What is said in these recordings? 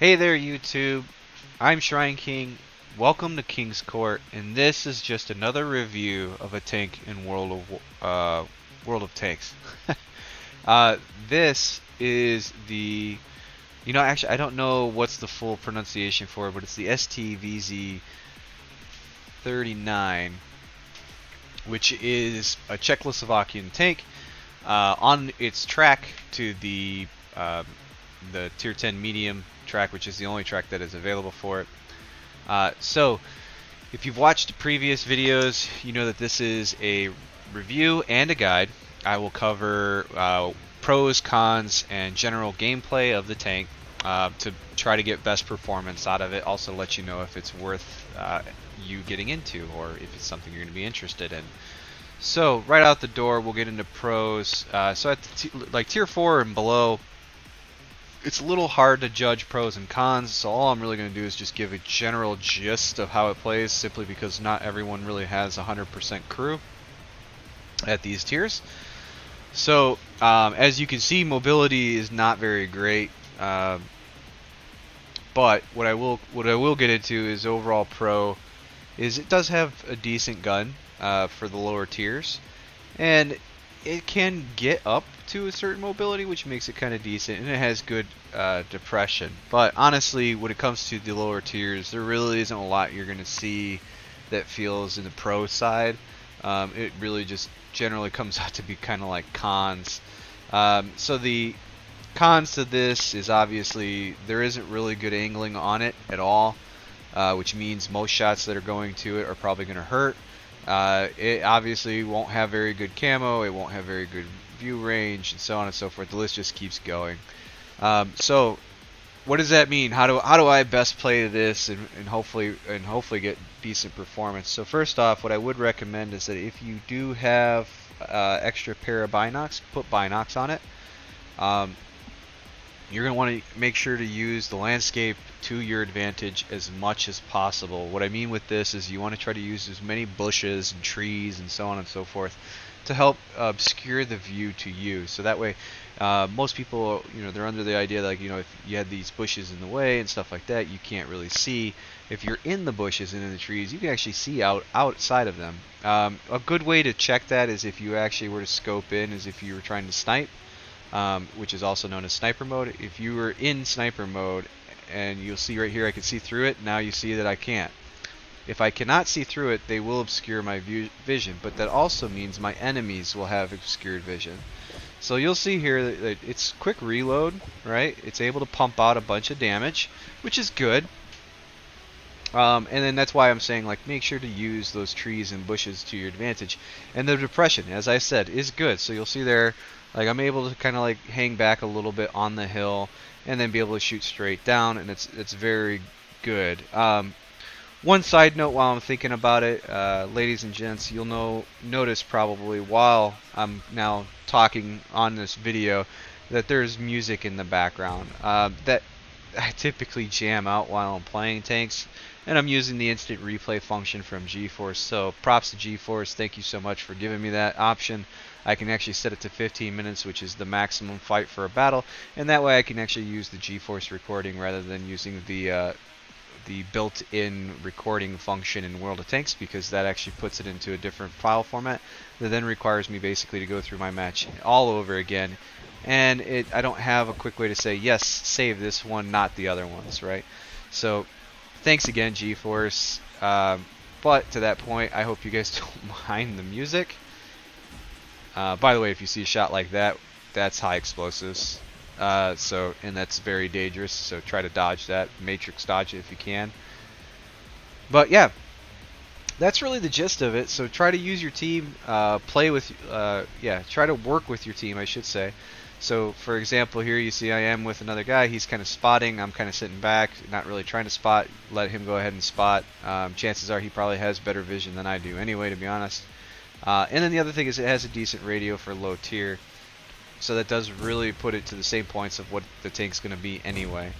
Hey there, YouTube. I'm Shrine King. Welcome to King's Court, and this is just another review of a tank in World of Tanks. This is the, actually, I don't know what's the full pronunciation for it, but it's the STVZ 39, which is a Czechoslovakian tank on its track to the Tier 10 medium track, which is the only track that is available for it. So if you've watched previous videos, you know that this is a review and a guide. I will cover pros, cons, and general gameplay of the tank to try to get best performance out of it. Also let you know if it's worth you getting into or if it's something you're going to be interested in. So right out the door, we'll get into pros. So at the Tier 4 and below, it's a little hard to judge pros and cons, so all I'm really going to do is just give a general gist of how it plays, simply because not everyone really has 100% crew at these tiers. So as you can see, mobility is not very great, but what I will get into is overall pro is it does have a decent gun for the lower tiers, and it can get up to a certain mobility, which makes it kind of decent, and it has good depression. But honestly, when it comes to the lower tiers, there really isn't a lot you're going to see that feels in the pro side. It really just generally comes out to be kind of like cons. So the cons to this is obviously there isn't really good angling on it at all, which means most shots that are going to it are probably going to hurt. It obviously won't have very good camo, it won't have very good view range, and so on and so forth. The list just keeps going. So what does that mean? How do I best play this and hopefully get decent performance? So first off, what I would recommend is that if you do have extra pair of binocs, put binocs on it. You're going to want to make sure to use the landscape to your advantage as much as possible. What I mean with this is you want to try to use as many bushes and trees and so on and so forth to help obscure the view to you. So that way, most people, they're under the idea that, if you had these bushes in the way and stuff like that, you can't really see. If you're in the bushes and in the trees, you can actually see outside of them. A good way to check that is if you actually were to scope in, is if you were trying to snipe. Which is also known as sniper mode. If you were in sniper mode, and you'll see right here I can see through it, now you see that I can't. If I cannot see through it, they will obscure my vision, but that also means my enemies will have obscured vision. So you'll see here that it's quick reload, right? It's able to pump out a bunch of damage, which is good. And then that's why I'm saying, make sure to use those trees and bushes to your advantage. And the depression, as I said, is good. So you'll see there, I'm able to kind of hang back a little bit on the hill and then be able to shoot straight down, and it's very good. One side note while I'm thinking about it, ladies and gents, you'll notice probably while I'm now talking on this video that there's music in the background that I typically jam out while I'm playing tanks, and I'm using the instant replay function from GeForce. So props to GeForce, thank you so much for giving me that option. I can actually set it to 15 minutes, which is the maximum fight for a battle, and that way I can actually use the GeForce recording rather than using the built-in recording function in World of Tanks, because that actually puts it into a different file format that then requires me basically to go through my match all over again. And I don't have a quick way to say, yes, save this one, not the other ones, right? So thanks again, GeForce. But to that point, I hope you guys don't mind the music. By the way, if you see a shot like that, that's high explosives. And that's very dangerous, so try to dodge that. Matrix dodge it if you can. But yeah, that's really the gist of it. So try to use your team, try to work with your team, I should say. So for example, here you see I am with another guy. He's kind of spotting. I'm kind of sitting back, not really trying to spot. Let him go ahead and spot. Chances are he probably has better vision than I do anyway, to be honest. And then the other thing is it has a decent radio for low tier. So that does really put it to the same points of what the tank's going to be anyway.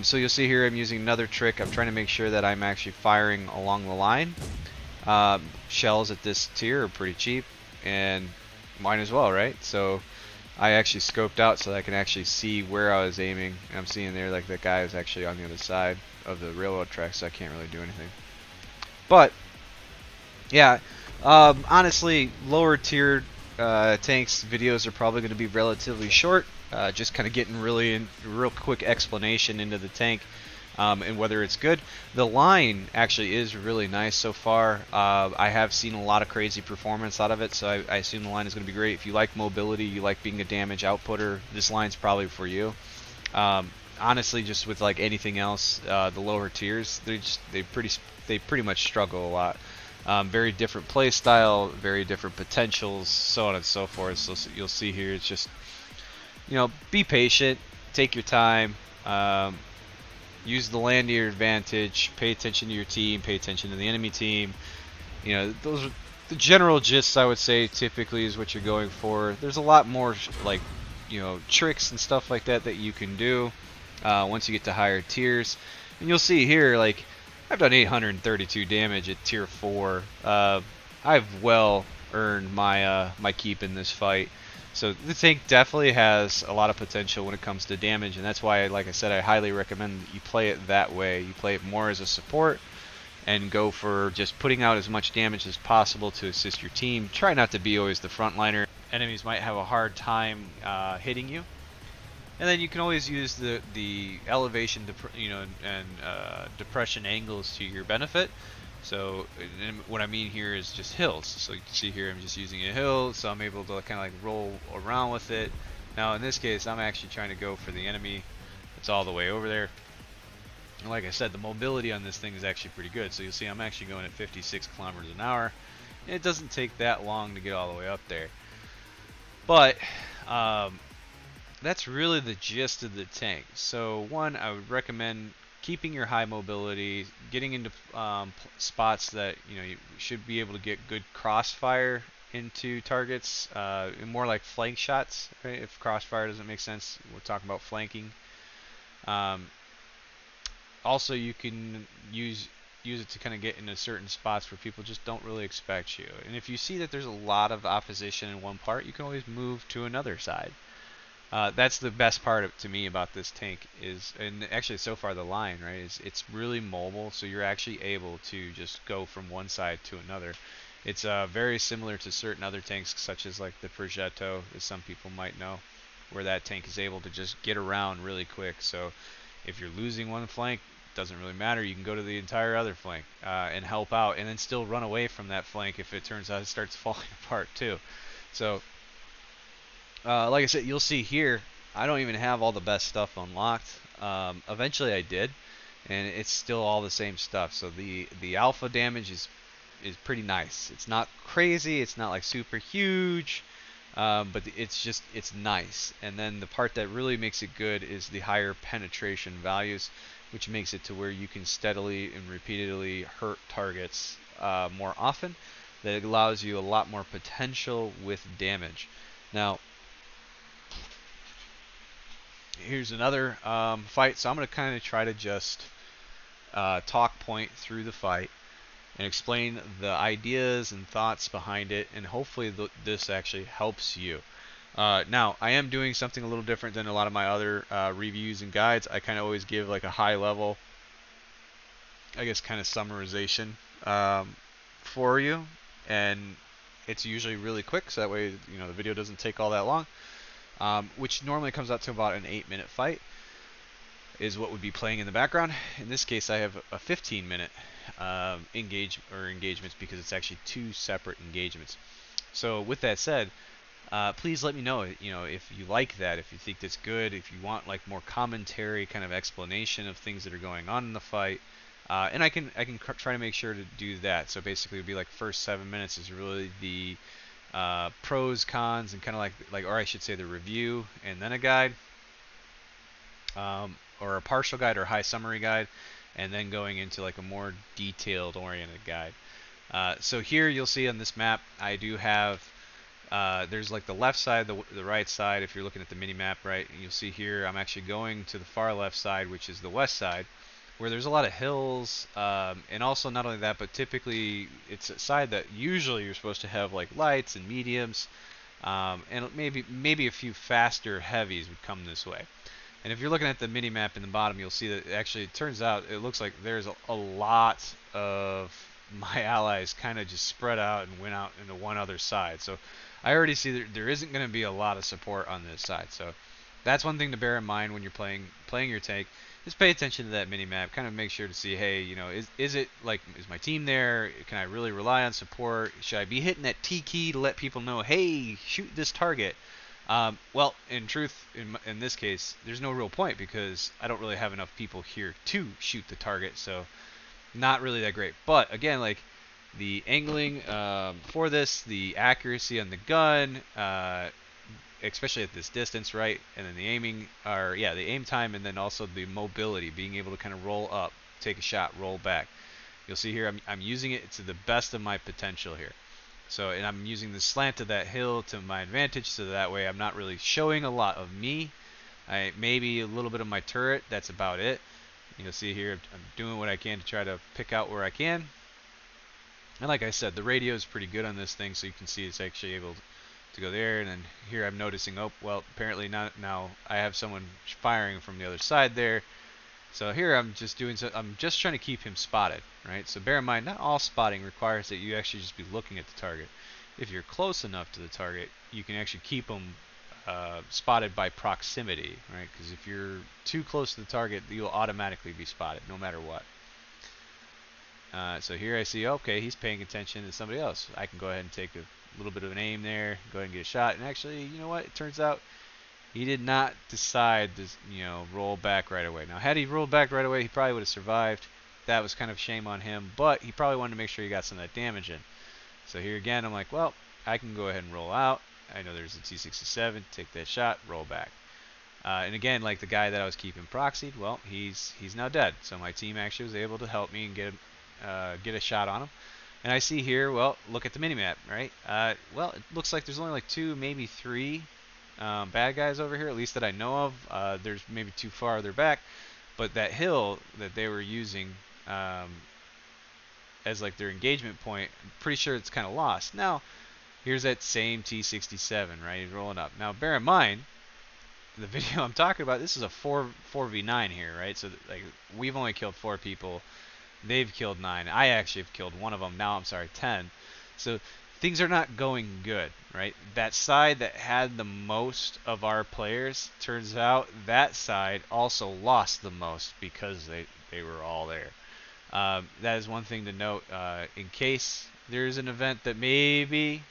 So you'll see here I'm using another trick. I'm trying to make sure that I'm actually firing along the line. Shells at this tier are pretty cheap, and mine as well, right? So I actually scoped out so that I can actually see where I was aiming. And I'm seeing there like that guy is actually on the other side of the railroad track, so I can't really do anything. But yeah, honestly, lower tier tanks videos are probably going to be relatively short. Just kind of getting real quick explanation into the tank and whether it's good. The line actually is really nice so far. I have seen a lot of crazy performance out of it, so I assume the line is going to be great. If you like mobility, you like being a damage outputter, this line's probably for you. Honestly, just with like anything else, the lower tiers, they pretty much struggle a lot. Very different play style, very different potentials, so on and so forth. So you'll see here, it's just, be patient, take your time, use the land to your advantage, pay attention to your team, pay attention to the enemy team. Those are the general gist, I would say, typically is what you're going for. There's a lot more like, tricks and stuff like that you can do once you get to higher tiers. And you'll see here, like, I've done 832 damage at tier 4. I've well earned my my keep in this fight. So the tank definitely has a lot of potential when it comes to damage, and that's why, like I said, I highly recommend that you play it that way. You play it more as a support and go for just putting out as much damage as possible to assist your team. Try not to be always the frontliner. Enemies might have a hard time hitting you. And then you can always use the elevation, and depression angles to your benefit. So what I mean here is just hills. So you can see here I'm just using a hill, so I'm able to kind of like roll around with it. Now in this case, I'm actually trying to go for the enemy that's all the way over there. And like I said, the mobility on this thing is actually pretty good. So you'll see I'm actually going at 56 kilometers an hour. And it doesn't take that long to get all the way up there. But that's really the gist of the tank. So one, I would recommend keeping your high mobility, getting into spots that you should be able to get good crossfire into targets, and more like flank shots. Right? If crossfire doesn't make sense, we're talking about flanking. Also, you can use it to kind of get into certain spots where people just don't really expect you. And if you see that there's a lot of opposition in one part, you can always move to another side. That's the best part to me about this tank is, and actually so far the line, right, is it's really mobile, so you're actually able to just go from one side to another. It's very similar to certain other tanks, such as like the Progetto, as some people might know, where that tank is able to just get around really quick. So if you're losing one flank, doesn't really matter. You can go to the entire other flank and help out, and then still run away from that flank if it turns out it starts falling apart too. So like I said, you'll see here, I don't even have all the best stuff unlocked. Eventually I did, and it's still all the same stuff. So the alpha damage is pretty nice. It's not crazy, it's not like super huge, but it's nice. And then the part that really makes it good is the higher penetration values, which makes it to where you can steadily and repeatedly hurt targets more often. That allows you a lot more potential with damage. Now, here's another fight. So I'm going to kind of try to just talk point through the fight and explain the ideas and thoughts behind it, and hopefully this actually helps you. Now, I am doing something a little different than a lot of my other reviews and guides. I kind of always give like a high level, I guess, kind of summarization for you, and it's usually really quick, so that way the video doesn't take all that long. Which normally comes out to about an 8-minute fight is what would be playing in the background. In this case, I have a 15-minute engagements, because it's actually 2 separate engagements. So with that said, please let me know, if you like that, if you think that's good, if you want like more commentary, kind of explanation of things that are going on in the fight. And I can try to make sure to do that. So basically, it would be like first 7 minutes is really the pros, cons, and kind of like, or I should say the review, and then a guide, or a partial guide or a high summary guide, and then going into like a more detailed oriented guide. So here you'll see on this map, I do have, there's like the left side, the right side. If you're looking at the mini map, right, you'll see here I'm actually going to the far left side, which is the west side, where there's a lot of hills, and also not only that, but typically it's a side that usually you're supposed to have like lights and mediums, And maybe a few faster heavies would come this way. And if you're looking at the mini map in the bottom, you'll see that actually it turns out it looks like there's a lot of my allies kind of just spread out and went out into one other side. So I already see that there isn't going to be a lot of support on this side. So that's one thing to bear in mind when you're playing your tank. Just pay attention to that mini map. Kind of make sure to see, hey, you know, is it like, is my team there? Can I really rely on support? Should I be hitting that T key to let people know, hey, shoot this target? Well, in truth, in this case, there's no real point because I don't really have enough people here to shoot the target, so not really that great. But again, like the angling for this, the accuracy on the gun, especially at this distance, right? And then the aiming, or yeah, the aim time, and then also the mobility, being able to kind of roll up, take a shot, roll back. You'll see here I'm using it to the best of my potential here. So, and I'm using the slant of that hill to my advantage, so that way I'm not really showing a lot of me. Maybe a little bit of my turret, that's about it. You'll see here I'm doing what I can to try to pick out where I can. And like I said, the radio is pretty good on this thing, so you can see it's actually able to go there. And then here I'm noticing, oh, well, apparently not, now I have someone firing from the other side there. So here I'm just trying to keep him spotted, right? So bear in mind, not all spotting requires that you actually just be looking at the target. If you're close enough to the target, you can actually keep them spotted by proximity, right? Because if you're too close to the target, you'll automatically be spotted, no matter what. So here I see, okay, he's paying attention to somebody else. I can go ahead and take a little bit of an aim there, go ahead and get a shot. And actually, you know what? It turns out he did not decide to, you know, roll back right away. Now, had he rolled back right away, he probably would have survived. That was kind of shame on him, but he probably wanted to make sure he got some of that damage in. So here again, I'm like, well, I can go ahead and roll out. I know there's a T-67, take that shot, roll back. And again, like the guy that I was keeping proxied, well, he's now dead. So my team actually was able to help me and get a shot on him. And I see here, well, look at the minimap, right? Well, it looks like there's only like 2, maybe 3 bad guys over here, at least that I know of. There's maybe 2 farther back, but that hill that they were using as like their engagement point, I'm pretty sure it's kind of lost. Now, here's that same T-67, right? He's rolling up. Now, bear in mind, the video I'm talking about, this is a 4v9 here, right? So like we've only killed 4 people. They've killed 9. I actually have killed one of them. Now I'm sorry, 10. So things are not going good, right? That side that had the most of our players, turns out that side also lost the most because they were all there. That is one thing to note. In case there's an event that maybe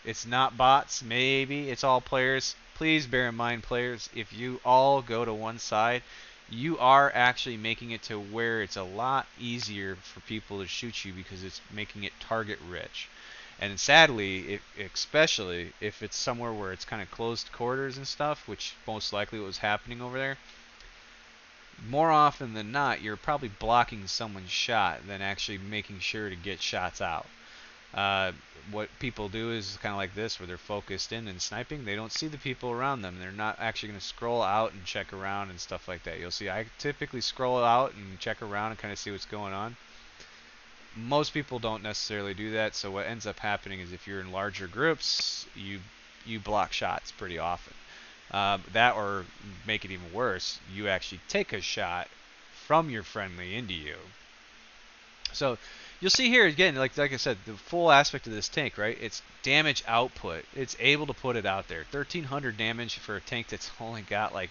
it's not bots, maybe it's all players. Please bear in mind, players, if you all go to one side, you are actually making it to where it's a lot easier for people to shoot you because it's making it target rich. And sadly, especially if it's somewhere where it's kind of closed quarters and stuff, which most likely was happening over there, more often than not, you're probably blocking someone's shot than actually making sure to get shots out. What people do is kind of like this, where they're focused in and sniping. They don't see the people around them. They're not actually going to scroll out and check around and stuff like that. You'll see I typically scroll out and check around and kind of see what's going on. Most people don't necessarily do that, so what ends up happening is if you're in larger groups, you block shots pretty often. That, or make it even worse, you actually take a shot from your friendly into you. So you'll see here again, like I said, the full aspect of this tank, right? It's damage output. It's able to put it out there. 1,300 damage for a tank that's only got like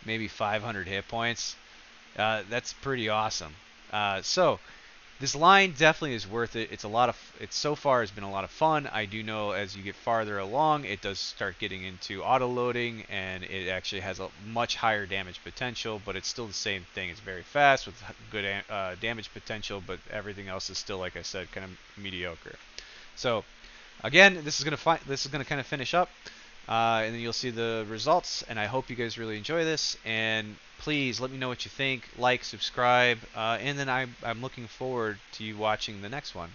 maybe 500 hit points. That's pretty awesome. So this line definitely is worth it. It's so far has been a lot of fun. I do know as you get farther along, it does start getting into auto loading, and it actually has a much higher damage potential, but it's still the same thing. It's very fast with good damage potential, but everything else is still, like I said, kind of mediocre. So again, this is gonna kind of finish up, and then you'll see the results. And I hope you guys really enjoy this. And please let me know what you think. Like, subscribe, and then I'm looking forward to you watching the next one.